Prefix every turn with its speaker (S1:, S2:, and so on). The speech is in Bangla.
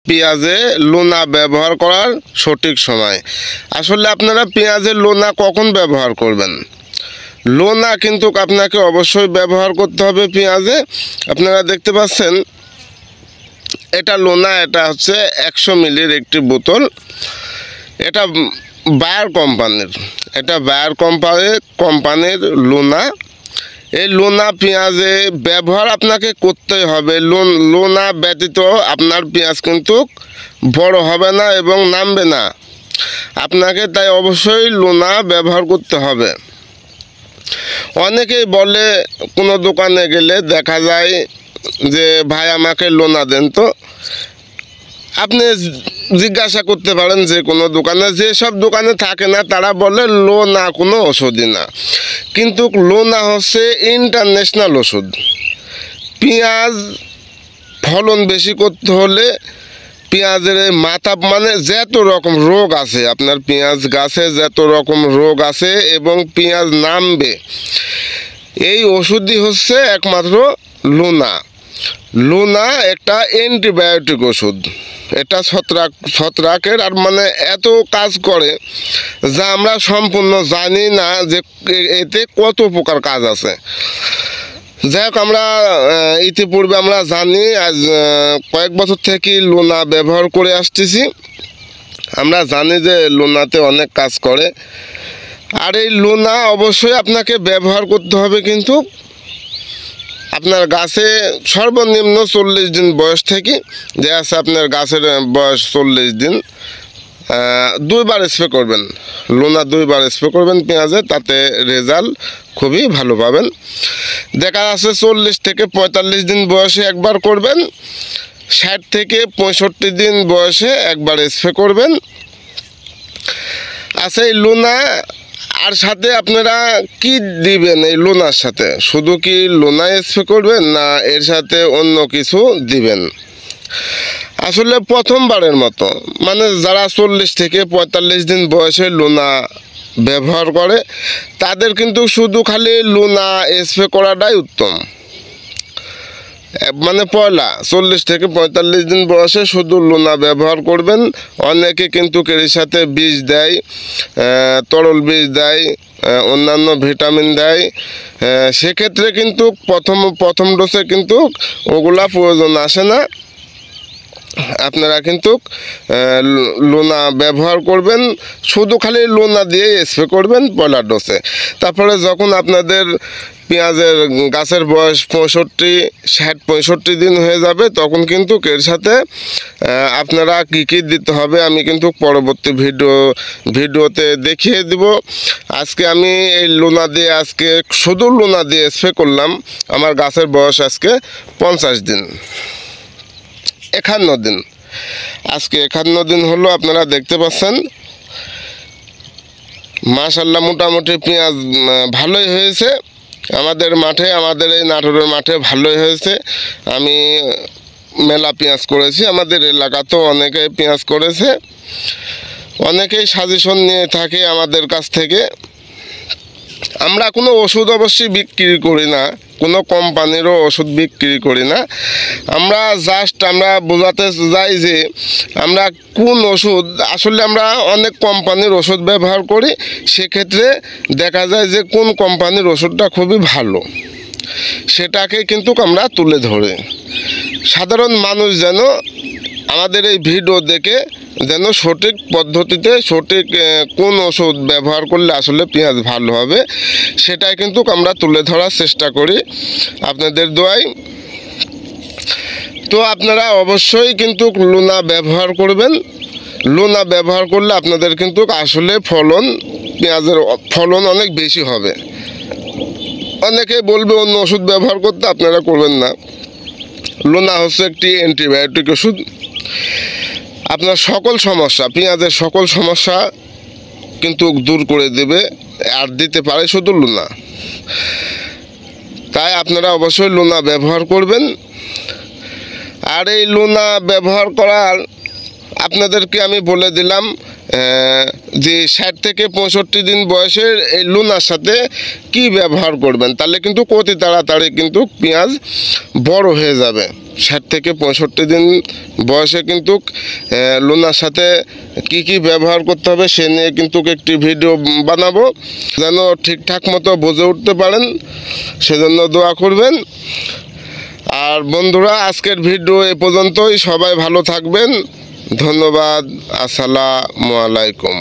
S1: পেঁয়াজে লোনা ব্যবহার করার সঠিক সময়। আসলে আপনারা পেঁয়াজের লোনা কখন ব্যবহার করবেন? লোনা কিন্তু আপনাকে অবশ্যই ব্যবহার করতে হবে পেঁয়াজে। আপনারা দেখতে পাচ্ছেন এটা লোনা, এটা হচ্ছে 100 মিলির একটি বোতল। এটা বায়ার কোম্পানির, এটা বায়ার কোম্পানির লোনা। এই লোনা পেঁয়াজে ব্যবহার আপনাকে করতেই হবে। লোনা ব্যতীত আপনার পেঁয়াজ কিন্তু বড় হবে না এবং নামবে না। আপনাকে তাই অবশ্যই লোনা ব্যবহার করতে হবে। অনেকেই বলে, কোনো দোকানে গেলে দেখা যায় যে ভাই আমাকে লোনা দেন তো। আপনি জিজ্ঞাসা করতে পারেন যে কোনো দোকানে, যেসব দোকানে থাকে না তারা বলে লোনা কোনো ওষুধই না, কিন্তু লোনা হচ্ছে ইন্টারন্যাশনাল ওষুধ। পেঁয়াজ ফলন বেশি করতে হলে পেঁয়াজের মাথা মানে যত রকম রোগ আছে, আপনার পেঁয়াজ গাছে যত রকম রোগ আছে এবং পেঁয়াজ নামবে, এই ওষুধই হচ্ছে একমাত্র লোনা। লোনা একটা অ্যান্টিবায়োটিক ওষুধ। এটা ছত্রাকের আর মানে এত কাজ করে যা আমরা সম্পূর্ণ জানি না যে এতে কত প্রকার কাজ আছে। যাই হোক, আমরা ইতিপূর্বে আমরা জানি, আজ কয়েক বছর থেকে লোনা ব্যবহার করে আসতেছি। আমরা জানি যে লোনাতে অনেক কাজ করে। আর এই লোনা অবশ্যই আপনাকে ব্যবহার করতে হবে কিন্তু আপনার গাছে সর্বনিম্ন 40 দিন বয়স থেকে, যে আছে আপনার গাছের বয়স 40 দিন, 2 বার স্প্রে করবেন। লোনা 2 বার স্প্রে করবেন পেঁয়াজে, তাতে রেজাল্ট খুবই ভালো পাবেন। দেখা যাচ্ছে 40 থেকে 45 দিন বয়সে একবার করবেন, 60 থেকে 65 দিন বয়সে একবার স্প্রে করবেন। আচ্ছা, এই লোনা আর সাথে আপনারা কি দিবেন? এই লোনার সাথে শুধু কি লোনা স্প্রে করবেন না এর সাথে অন্য কিছু দিবেন? আসলে প্রথমবারের মতো মানে যারা 40 থেকে 45 দিন বয়সে লোনা ব্যবহার করে তাদের কিন্তু শুধু খালি লোনা স্প্রে করাটাই উত্তম। মানে পয়লা 40 থেকে 45 দিন বয়সে শুধু লোনা ব্যবহার করবেন। অনেকে কিন্তু এর সাথে বীজ দেয়, তরল বীজ দেয়, অন্যান্য ভিটামিন দেয়। সেক্ষেত্রে কিন্তু প্রথম ডোজে কিন্তু ওগুলা প্রয়োজন আসে না। আপনারা কিন্তু লোনা ব্যবহার করবেন, শুধু খালি লোনা দিয়ে স্প্রে করবেন পয়লা ডোজে। তারপরে যখন আপনাদের পেঁয়াজের গাছের বয়স 65 দিন হয়ে যাবে, তখন কিন্তু এর সাথে আপনারা কী কী দিতে হবে আমি কিন্তু পরবর্তী ভিডিওতে দেখিয়ে দিব। আজকে আমি এই লোনা দিয়ে, আজকে শুধু লোনা দিয়ে স্প্রে করলাম। আমার গাছের বয়স আজকে 50 দিন, 51 দিন। আজকে 51 দিন হলো, আপনারা দেখতে পাচ্ছেন মাশাআল্লাহ মোটামুটি পেঁয়াজ ভালোই হয়েছে আমাদের মাঠে, আমাদের এই নাটোরের মাঠে ভালোই হয়েছে। আমি মেলা পেঁয়াজ করেছি, আমাদের এলাকাতেও অনেকেই পেঁয়াজ করেছে। অনেকেই সাজেশন নিয়ে থাকে আমাদের কাছ থেকে। আমরা কোনো ওষুধ অবশ্যই বিক্রি করি না, কোনো কোম্পানিরও ওষুধ বিক্রি করি না। আমরা বোঝাতে যাই যে আমরা কোন ওষুধ, আসলে আমরা অনেক কোম্পানির ওষুধ ব্যবহার করি। সেক্ষেত্রে দেখা যায় যে কোন কোম্পানির ওষুধটা খুবই ভালো, সেটাকে কিন্তু আমরা তুলে ধরি। সাধারণ মানুষ যেন আমাদের এই ভিডিও দেখে যেন সঠিক পদ্ধতিতে সঠিক কোন ওষুধ ব্যবহার করলে আসলে পেঁয়াজ ভালো হবে, সেটাই কিন্তু আমরা তুলে ধরার চেষ্টা করি আপনাদের দোয়ায়। তো আপনারা অবশ্যই কিন্তু লোনা ব্যবহার করবেন। লোনা ব্যবহার করলে আপনাদের কিন্তু আসলে পেঁয়াজের ফলন অনেক বেশি হবে। অনেকে বলবে অন্য ওষুধ ব্যবহার করতে, আপনারা করবেন না। লোনা হচ্ছে একটি অ্যান্টিবায়োটিক ওষুধ। আপনার সকল সমস্যা, পেঁয়াজের সকল সমস্যা কিন্তু দূর করে দেবে, আর দিতে পারে শুধু লোনা। তাই আপনারা অবশ্যই লোনা ব্যবহার করবেন। আর এই লোনা ব্যবহার করার আপনাদেরকে আমি বলে দিলাম যে 60 থেকে 65 দিন বয়সের এই লোনার সাথে কি ব্যবহার করবেন, তাহলে কিন্তু অতি তাড়াতাড়ি কিন্তু পেঁয়াজ বড় হয়ে যাবে। 60 থেকে 65 দিন বয়সে কিন্তু লোনার সাথে কি কি ব্যবহার করতে হবে সে নিয়ে কিন্তু একটি ভিডিও বানাবো, যেন ঠিকঠাক মতো বুঝে উঠতে পারেন, সেজন্য দোয়া করবেন। আর বন্ধুরা, আজকের ভিডিও এ পর্যন্তই। সবাই ভালো থাকবেন। ধন্যবাদ। আসসালামু আলাইকুম।